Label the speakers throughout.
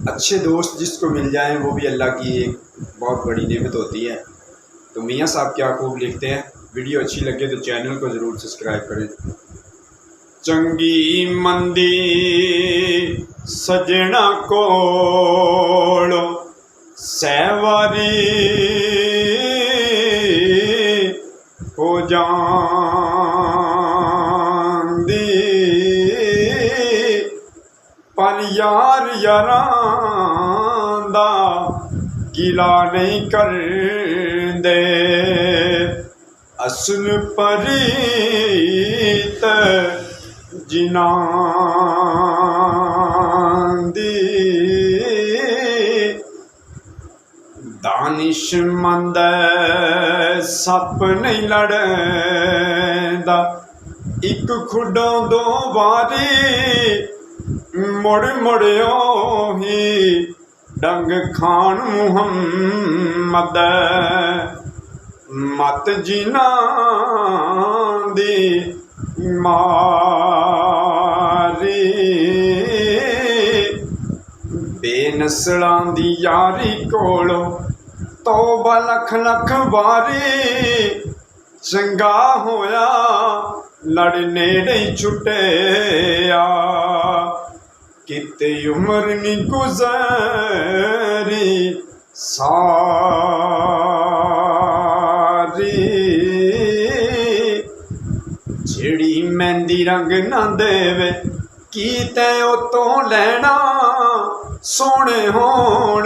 Speaker 1: अच्छे दोस्त जिसको मिल जाएं वो भी अल्लाह की एक बहुत बड़ी नेमत होती है। तो मियाँ साहब क्या खूब लिखते हैं। वीडियो अच्छी लगे तो चैनल को ज़रूर सब्सक्राइब करें। चंगी मंदी सजना कोल सहवारी हो जांदी, पर यार यारां दा गिला नहीं करदे। असल परीत जिन्हां दी, दानिशमंद सप नहीं लड़दा, एक खुडों दो वारी मुड़ मुड़ियो ही डंग खान मुहम्मद। मत जिन्हां दी मारी, बेनसलां दी यारी कोलो तौबा लख लख वारी। चंगा होया लड़ नेड़े छुटिया, किते उम्र नी गुज़री सारी। जिहड़ी मेहंदी रंग ना देवे की तैं उतों लैना, सोने होण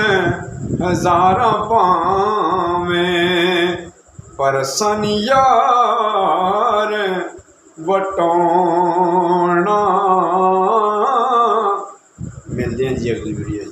Speaker 1: हज़ारां भावें पर सन यार वटोना। मिलते हैं जी अगली वीडियो।